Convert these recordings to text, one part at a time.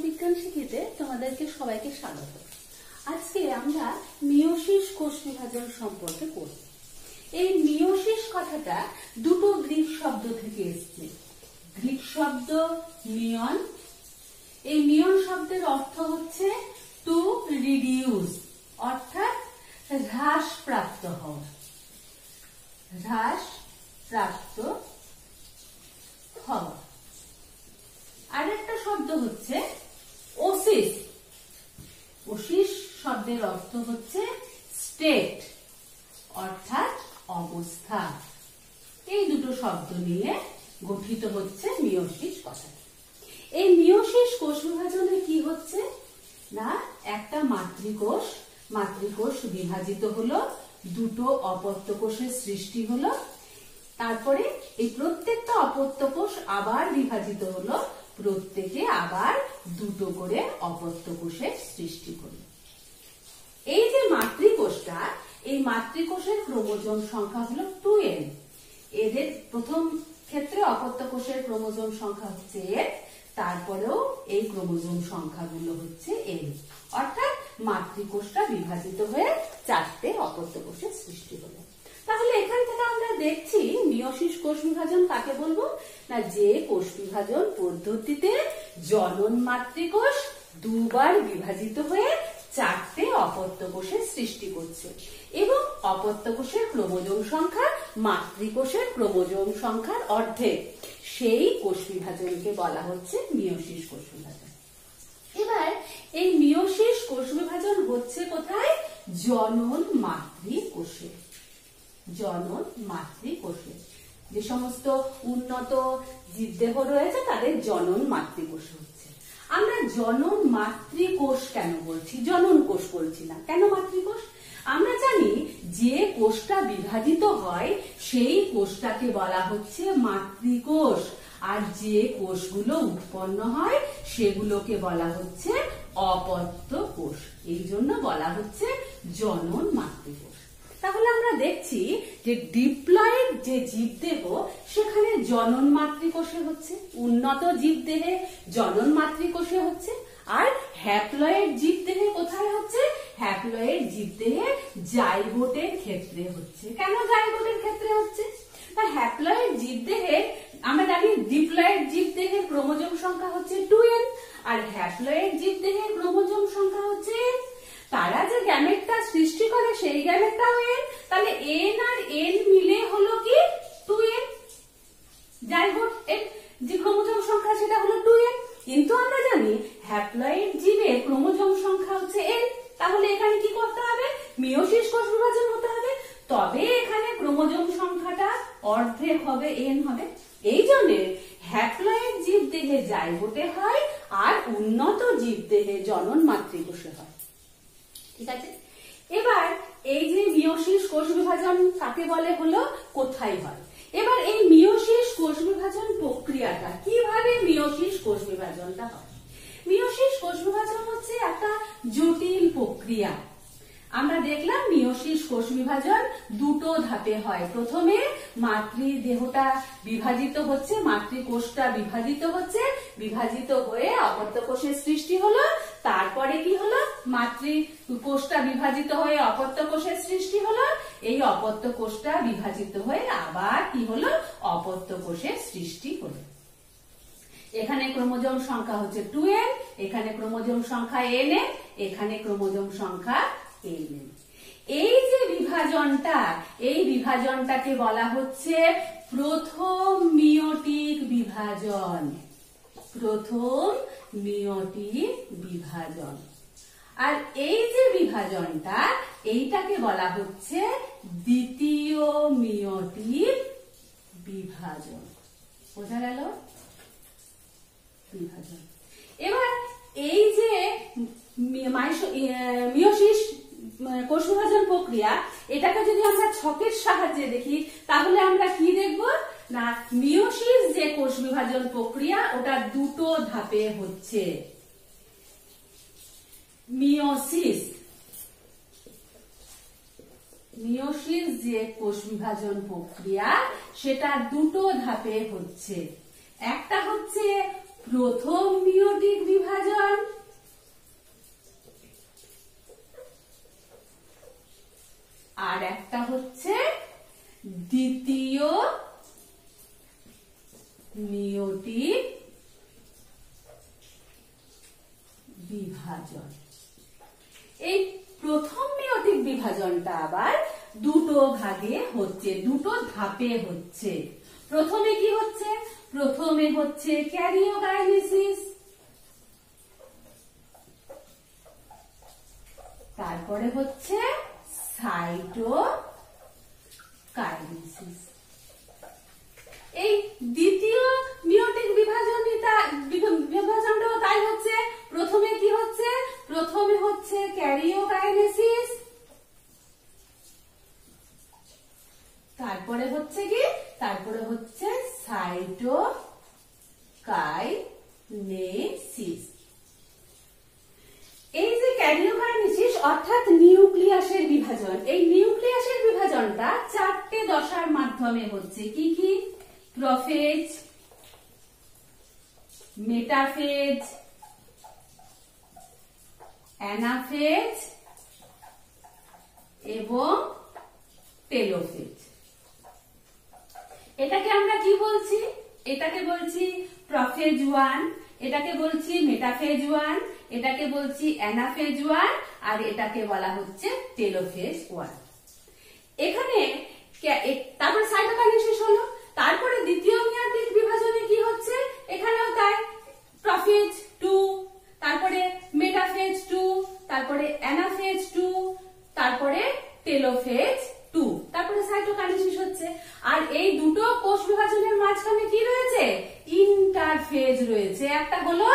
বিজ্ঞান শিখিতে তোমাদেরকে সবাইকে স্বাগত। আজকে আমরা মিয়োসিস কোষ বিভাজন সম্পর্কে পড়ব। এই মিয়োসিস কথাটা দুটো গ্রিক শব্দ থেকে এসেছে। গ্রিক শব্দ মিয়ন। এই মিয়ন শব্দের অর্থ হচ্ছে টু রিডিউস, অর্থাৎ হ্রাস প্রাপ্ত হওয়া। হ্রাস প্রাপ্ত হওয়া। আরেকটা শব্দ হচ্ছে ওসিস। ওসিস শব্দের অর্থ হচ্ছে স্টেট, অর্থাৎ অবস্থা। এই দুটো শব্দ নিয়ে গঠিত হচ্ছে মিয়োসিস কথা। এই মিয়োসিস কোষ বিভাজনে কি হচ্ছে না, একটা মাতৃকোষ বিভাজিত হলো, দুটো অপত্য কোষের সৃষ্টি হলো, তারপরে এই প্রত্যেকটা অপত্য কোষ আবার বিভাজিত হলো, প্রত্যেকে আবার দুটো করে অপত্য কোষের সৃষ্টি করলো। এই যে মাতৃকোষটা, এই মাতৃকোষের ক্রোমোজোম সংখ্যা হলো 2n। এদের প্রথম ক্ষেত্রে অপত্য কোষের ক্রোমোজোম সংখ্যা হচ্ছে n, তারপরেও এই ক্রোমোজোম সংখ্যাগুলো হচ্ছে n, অর্থাৎ মাতৃকোষটা বিভাজিত হয়ে 4টে অপত্য কোষের সৃষ্টি হলো। তাহলে এখান থেকে আমরা দেখছি মিয়োসিস কোষ বিভাজন কাকে বলবো না, যে কোষ বিভাজন পদ্ধতিতে জনন মাতৃকোষ দুবার বিভাজিত হয়ে 4টে অপত্য কোষের সৃষ্টি করছে এবং অপত্য কোষের ক্রোমোজোম সংখ্যা মাতৃকোষের ক্রোমোজোম সংখ্যার অর্ধেক। সেই কোষ বিভাজনকে বলা হচ্ছে মিয়োসিস কোষ বিভাজন। এবার এই মিয়োসিস কোষ বিভাজন হচ্ছে কোথায়? জনন মাতৃকোষে। জনন মাতৃকোষে যে সমস্ত উন্নত জীবদেহ রয়েছে তাদের জনন মাতৃকোষে হচ্ছে। আমরা জনন মাতৃকোষ কেন বলছি, জনন কোষ বলছি না কেন? মাতৃকোষ আমরা জানি যে কোষটা বিভাজিত হয় সেই কোষটাকে বলা হচ্ছে মাতৃকোষ, আর যে কোষগুলো উৎপন্ন হয় সেগুলোকে বলা হচ্ছে অপত্য কোষ। এই জন্য বলা হচ্ছে জনন মাতৃকোষ। তাহলে আমরা দেখছি যে ডিপ্লয়েড যে জীবদেহ সেখানে জনন মাতৃকোষে হচ্ছে, উন্নত জীবদেহে জনন মাতৃকোষে হচ্ছে, আর হ্যাপ্লয়েড জীবদেহে কোথায় হচ্ছে? হ্যাপ্লয়েড জীবদেহে জাইগোটের ক্ষেত্রে হচ্ছে। কেন জাইগোটের ক্ষেত্রে হচ্ছে? না, হ্যাপ্লয়েড জীবদেহে আমরা জানি ডিপ্লয়েড জীবদেহের ক্রোমোজোম সংখ্যা হচ্ছে 2n, আর হ্যাপ্লয়েড জীবদেহের ক্রোমোজোম সংখ্যা হচ্ছে n। তারা যে গ্যামেটটা সৃষ্টি করে সেই গ্যামেটটাও n, তাহলে n আর n মিলে হলো কি 2n। জাইগোট যে ক্রোমোজোম সংখ্যা সেটা হলো 2n, কিন্তু আমরা জানি হ্যাপ্লয়েড জীবের ক্রোমোজোম সংখ্যা হচ্ছে n। তাহলে এখানে কি করতে হবে? মিয়োসিস কোষ বিভাজন হতে হবে, তবে এখানে ক্রোমোজোম সংখ্যাটা অর্ধেক হবে, n হবে। এই জন্য হ্যাপ্লয়েড জীবদেহে জাইগোটে হয় আর উন্নত জীবদেহে জনন মাতৃকোষে হয়। ঠিক আছে, এবার এই যে মিয়োসিস কোষ বিভাজন কাকে বলে হলো কোথায় হয়। এবার এই মিয়োসিস কোষ বিভাজন প্রক্রিয়াটা কিভাবে মিয়োসিস কোষ বিভাজনটা হয়? মিয়োসিস কোষ বিভাজন হচ্ছে একটা জটিল প্রক্রিয়া। আমরা দেখলাম মিয়োসিস কোষ বিভাজন দুটো ধাপে হয়। প্রথমে মাতৃদেহটা বিভাজিত হচ্ছে, মাতৃকোষটা বিভাজিত হচ্ছে, বিভাজিত হয়ে অপত্য কোষের সৃষ্টি হলো। তারপরে কি হলো? মাতৃকোষটা বিভাজিত হয়ে অপত্য কোষের সৃষ্টি হলো। এই অপত্য কোষটা বিভাজিত হয়ে আবার কি হলো? অপত্য কোষের সৃষ্টি হলো। এখানে ক্রোমোজোম সংখ্যা হচ্ছে 2n, এখানে ক্রোমোজোম সংখ্যা nn, এখানে ক্রোমোজোম সংখ্যা nn। এই যে বিভাজনটা, এই বিভাজনটাকে বলা হচ্ছে প্রথম মিয়োটিক বিভাজন। প্রথম মিয়োটিক বিভাজন। আর এই যে বিভাজনটা, এইটাকে বলা হচ্ছে দ্বিতীয় মিয়োটিক বিভাজন। বোঝা গেল? বিভাজন। এবার এই যে মিয়োসিস কোষ বিভাজন প্রক্রিয়া, এটাকে যদি আমরা ছকের সাহায্যে দেখি তাহলে আমরা কি দেখব না, মিয়োসিস যে কোষ বিভাজন প্রক্রিয়া ওটা দুটো ধাপে হচ্ছে। মিয়োসিস যে কোষ বিভাজন প্রক্রিয়া সেটা দুটো ধাপে হচ্ছে। একটা হচ্ছে প্রথম মিওটিক বিভাজন, আর একটা হচ্ছে দ্বিতীয় মিওটিক বিভাজন। এই প্রথম মিওটিক বিভাজনটা আবার দুটো ভাগে হচ্ছে, দুটো ধাপে হচ্ছে। প্রথমে কি হচ্ছে? প্রথমে হচ্ছে ক্যারিওকাইনেসিস, তারপরে হচ্ছে সাইটোকাইনেসিস। এই দ্বিতীয় মিওটিক বিভাজনটাও তাই হচ্ছে। প্রথমে কি হচ্ছে? প্রথমে হচ্ছে ক্যারিওকাইনেসিস, তারপরে হচ্ছে কি? তারপরে হচ্ছে সাইটোকাইনেসিস। এই যে ক্যারিওকাইনেসিস অর্থাৎ নিউক্লিয়াসের বিভাজন, এই নিউক্লিয়াসের বিভাজনটা চারটে দশার মাধ্যমে হচ্ছে। কি কি? প্রোফেজ, মেটাফেজ, অ্যানাফেজ এবং টেলোফেজ। এটাকে আমরা কি বলছি? এটাকে বলছি প্রোফেজ 1, এটাকে বলছি মেটাফেজ 1, এটাকে বলছি অ্যানাফেজ 1, আর এটাকে বলা হচ্ছে টেলোফেজ 1। এখানে তারপরে সাইটোকাইনেসিস হলো। তারপরে দ্বিতীয় মিওটিক বিভাজনে কি হচ্ছে? এখানেও তাই, প্রোফেজ 2, তারপরে মেটাফেজ 2, তারপরে অ্যানাফেজ 2, তারপরে টেলোফেজ 2, তারপরে সাইটোকাইনেসিস হচ্ছে। আর এই দুটো কোষ বিভাজনের মাঝখানে কি রয়েছে? ইন্টারফেজ রয়েছে। একটা হলো,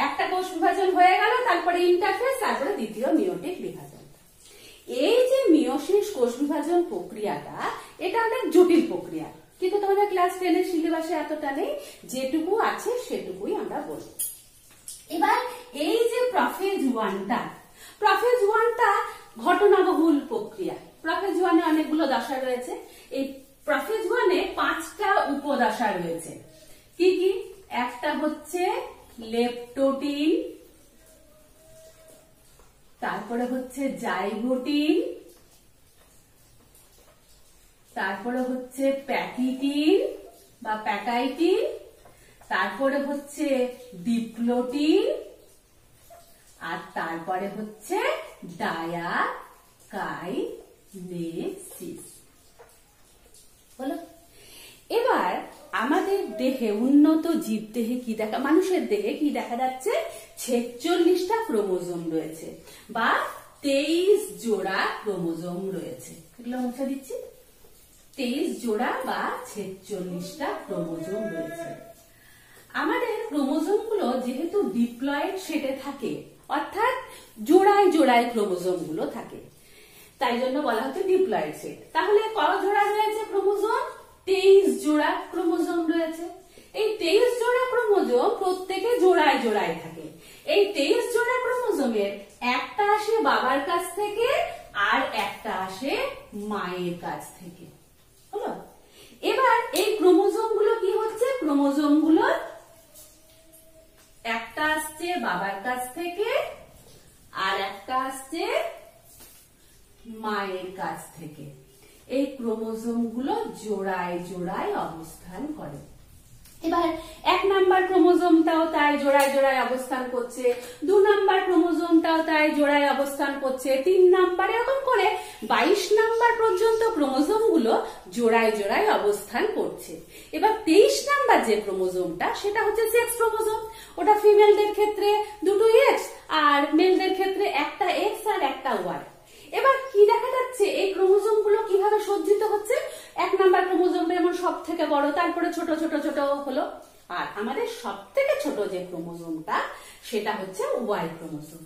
একটা কোষ বিভাজন হয়ে গেল, তারপরে ইন্টারফেজ, তারপরে দ্বিতীয় মিওটিক বিভাজন। এই যে মিওসিস কোষ বিভাজন প্রক্রিয়াটা, এটা অনেক জটিল প্রক্রিয়া, কিন্তু তোমাদের ক্লাস 10 এর সিলেবাসে এতটা নেই, যেটুকু আছে সেটুকুই আমরা বলবো। এবার এই যে প্রোফেজ 1টা ঘটনাবহুল প্রক্রিয়া। প্রোফেজ 1 এ অনেকগুলো দশা রয়েছে। এই প্রোফেজ 1 এ 5টা উপদশা রয়েছে। কি কি? একটা হচ্ছে লেপটোটিন, তারপরে হচ্ছে জাইগোটিন, তারপরে হচ্ছে প্যাকিটিন বা প্যাকাইটিন, তারপরে হচ্ছে ডিপ্লোটিন, আর তারপরে হচ্ছে ডায়াকাইনেসিস। বলো, এবার আমাদের দেহে, উন্নত জীব দেহে কি দেখা, মানুষের দেহে কি দেখা যাচ্ছে? 46টা ক্রোমোজোম রয়েছে বা 23 জোড়া ক্রোমোজোম রয়েছে। এগুলো মুছে দিচ্ছি। 23 জোড়া বা 46টা ক্রোমোজোম রয়েছে। আমাদের ক্রোমোজোম গুলো যেহেতু ডিপ্লয়েড সেটে থাকে, অর্থাৎ জোড়ায় জোড়ায় ক্রোমোজোম গুলো থাকে, তাই জন্য বলা হচ্ছে ডিপ্লয়েড সেট। তাহলে কত জোড়া রয়েছে ক্রোমোজোম? 23 জোড়া ক্রোমোজোম রয়েছে। এই 23 জোড়া ক্রোমোজোম প্রত্যেকে জোড়ায় জোড়ায় থাকে। এই 23 জোড়া ক্রোমোজোমের একটা আসে বাবার কাছ থেকে আর একটা আসে মায়ের কাছ থেকে। হলো? এবার এই ক্রোমোজোম গুলো কি হচ্ছে? ক্রোমোজোম গুলো একটা আসছে বাবার কাছ থেকে আর একটা আসছে মায়ের কাছ থেকে। এই ক্রোমোজোম গুলো জোড়ায় জোড়ায় অবস্থান করে। এবার 1 নাম্বার ক্রোমোজোমটাও তাই জোড়ায় জোড়ায় অবস্থান করছে, 2 নাম্বার ক্রোমোজোমটাও তাই জোড়ায় অবস্থান করছে, 3 নাম্বার, এরকম করে 22 নাম্বার পর্যন্ত ক্রোমোজোম গুলো জোড়ায় জোড়ায় অবস্থান করছে। এবার 23 নাম্বার যে ক্রোমোজোমটা, সেটা হচ্ছে সেক্স ক্রোমোজোম। ওটা ফিমেলদের ক্ষেত্রে 2টো X আর মেলদের ক্ষেত্রে একটা X আর একটা Y। এবার কি দেখা যাচ্ছে? এই ক্রোমোজোম গুলো কিভাবে সজ্জিত হচ্ছে? 1 নাম্বার ক্রোমোজোমটা যেমন সব থেকে বড়, তারপরে ছোট ছোট ছোট হলো, আর আমাদের সব থেকে ছোট যে ক্রোমোজোমটা সেটা হচ্ছে Y ক্রোমোজোম।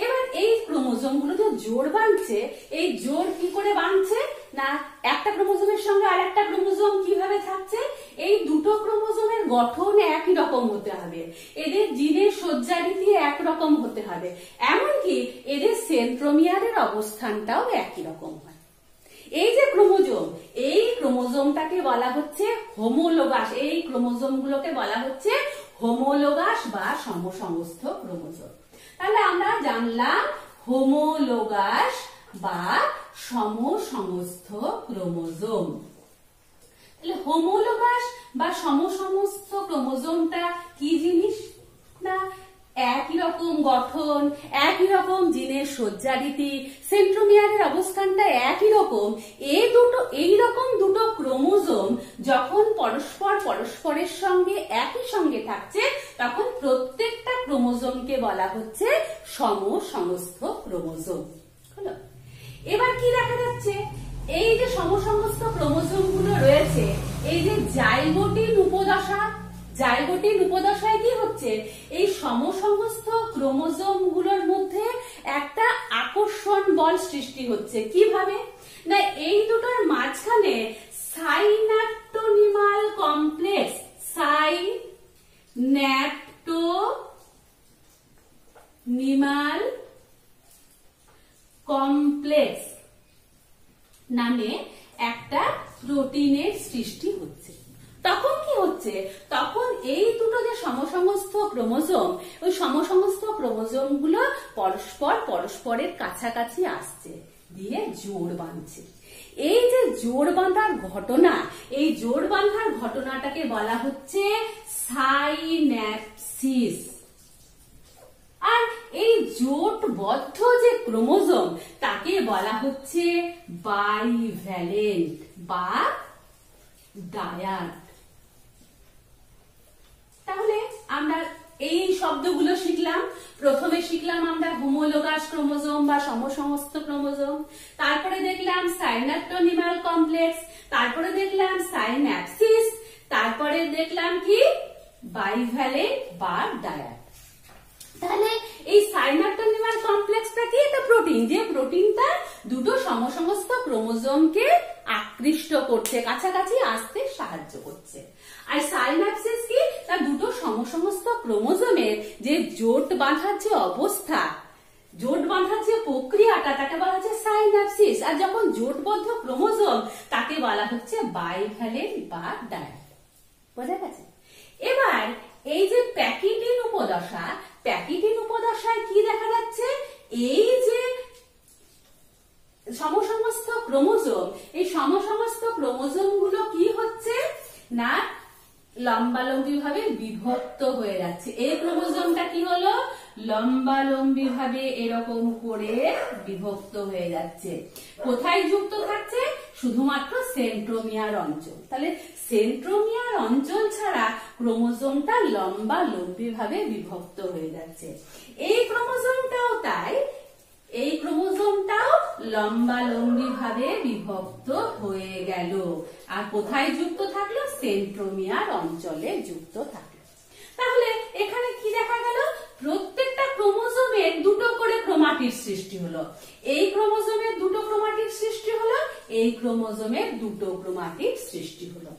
এবার এই ক্রোমোজোম গুলো যে জোড় বাঁধছে, এই জোড় কি করে বাঁধছে না, একটা ক্রোমোজোমের সঙ্গে আরেকটা ক্রোমোজোম কিভাবে থাকছে? এই দুটো ক্রোমোজোমের গঠন একই রকম হতে হবে, এদের জিনের সজ্জারীতি একরকম হতে হবে, এমনকি এদের সেন্ট্রোমিয়ারের অবস্থানটাও একই রকম হয়। এই যে ক্রোমোজোম, এই ক্রোমোজোমটাকে বলা হচ্ছে হোমোলোগাস। এই ক্রোমোজোম গুলোকে বলা হচ্ছে হোমোলোগাস বা সমসংস্থ ক্রোমোজোম। তাহলে আমরা জানলাম হোমোলোগাস বা সমসংস্থ ক্রোমোজোম। তাহলে হোমোলোগাস বা সমসংস্থ ক্রোমোজোমটা কি জিনিস? না, একই রকম গঠন, একই রকম জিনের সজ্জারীতি, সেন্ট্রোমিয়ারের অবস্থানটা একই রকম। এইরকম দুটো ক্রোমোজোম যখন পরস্পরের সঙ্গে একই সঙ্গে থাকছে, তখন প্রত্যেকটা ক্রোমোজোমকে বলা হচ্ছে সমসংস্থ ক্রোমোজোম। হলো? এবার কি দেখা যাচ্ছে? এই যে সমসংস্থ ক্রোমোজোম গুলো রয়েছে, এই যে জাইগোটিন উপদশায় কি হচ্ছে? এই সমসংস্থ ক্রোমোজোম গুলোর মধ্যে একটা আকর্ষণ বল সৃষ্টি হচ্ছে। কিভাবে? না, এই দুটোর মাঝখানে সাইন্যাপটোনিমাল কমপ্লেক্স নামে একটা প্রোটিনের সৃষ্টি হচ্ছে। তখন কি হচ্ছে? তখন এই দুটো যে সমসংস্থ ক্রোমোজোম, ওই সমসংস্থ ক্রোমোজোম গুলো পরস্পরের কাছাকাছি আসছে, দিয়ে জোড় বাঁধছে। এই যে জোড় বাঁধার ঘটনা, এই জোড় বাঁধার ঘটনাটাকে বলা হচ্ছে সাইন্যাপসিস। আর এই জোটবদ্ধ যে ক্রোমোজোম, তাকে বলা হচ্ছে বাইভ্যালেন্ট বা ডায়াড। তাহলে আমরা এই শব্দগুলো শিখলাম। প্রথমে শিখলাম আমরা হোমোলোগাস ক্রোমোজোম বা সমসংস্থ ক্রোমোজোম, তারপরে দেখলাম সাইন্যাপটোনিমাল কমপ্লেক্স, তারপরে দেখলাম সাইন্যাপসিস, তারপরে দেখলাম কি বাইভ্যালেন্ট বা ডায়াড। তাহলে এই সাইন্যাপটোনিমাল কমপ্লেক্সটা কি? এটা প্রোটিন, যে প্রোটিনটা দুটো সমসংস্থ ক্রোমোজোমকে আকৃষ্ট করছে, কাছাকাছি আসতে সাহায্য করছে। আর সাইন্যাপসিস কি? তা দুটো সমসংস্থ ক্রোমোজোমের যে জোট বাঁধার যে অবস্থা, জোট বাঁধার যে প্রক্রিয়াটা, তাকে বলা হচ্ছে সাইন্যাপসিস। আর যখন জোটবদ্ধ ক্রোমোজোম, তাকে বলা হচ্ছে বাইভ্যালেন্ট বা ডায়াড। বোঝা গেছে? এবার এই যে প্যাকিটিন উপদশায় কি দেখা যাচ্ছে? এই যে সমসংস্থ ক্রোমোজোম, এই সমসংস্থ ক্রোমোজোম গুলো কি হচ্ছে? না, লম্বালম্বি ভাবে বিভক্ত হয়ে যাচ্ছে। এই ক্রোমোজোমটা কি হলো? লম্বালম্বি ভাবে এরকম করে বিভক্ত হয়ে যাচ্ছে। কোথায় যুক্ত থাকছে? শুধুমাত্র সেন্ট্রোমিয়ার অঞ্চল। তাহলে সেন্ট্রোমিয়ার অঞ্চল ছাড়া ক্রোমোজোমটা লম্বালম্বি ভাবে বিভক্ত হয়ে যাচ্ছে। এই ক্রোমোজোমটাও তাই, এই ক্রোমোজোমটাও লম্বালম্বি ভাবে বিভক্ত হয়ে গেল। আর কোথায় যুক্ত থাকলো? সেন্ট্রোমিয়ার অঞ্চলে যুক্ত থাকলো। তাহলে এখানে কি দেখা গেল? প্রত্যেকটা ক্রোমোজোমের দুটো করে ক্রোমাটিড সৃষ্টি হলো। এই ক্রোমোজোমের দুটো ক্রোমাটিড সৃষ্টি হলো, এই ক্রোমোজোমের দুটো ক্রোমাটিড সৃষ্টি হলো।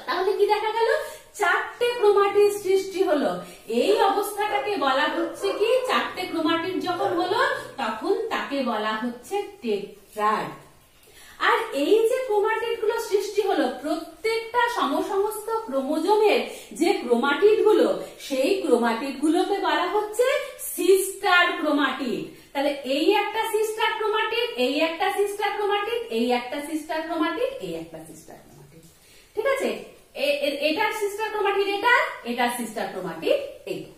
তাহলে কি দেখা গেল? চারটে ক্রোমাটিড সৃষ্টি হলো। এই অবস্থাটাকে বলা হচ্ছে কি? চারটে ক্রোমাটিড যখন হলো, তখন তাকে বলা হচ্ছে টেট্রাড। আর এই যে ক্রোমাটিড গুলো সৃষ্টি হলো, প্রত্যেকটা সমসংস্থ ক্রোমোজোমের যে ক্রোমাটিড গুলো, সেই ক্রোমাটিড গুলোকে বলা হচ্ছে সিস্টার ক্রোমাটিড। তাহলে এই একটা সিস্টার ক্রোমাটিড, এই একটা সিস্টার ক্রোমাটিড, এই একটা সিস্টার ক্রোমাটিড, এই একটা সিস্টার ক্রোমাটিড। ঠিক আছে? এটার সিস্টার ক্রোমাটিড এটা, এটার সিস্টার ক্রোমাটিড এটা।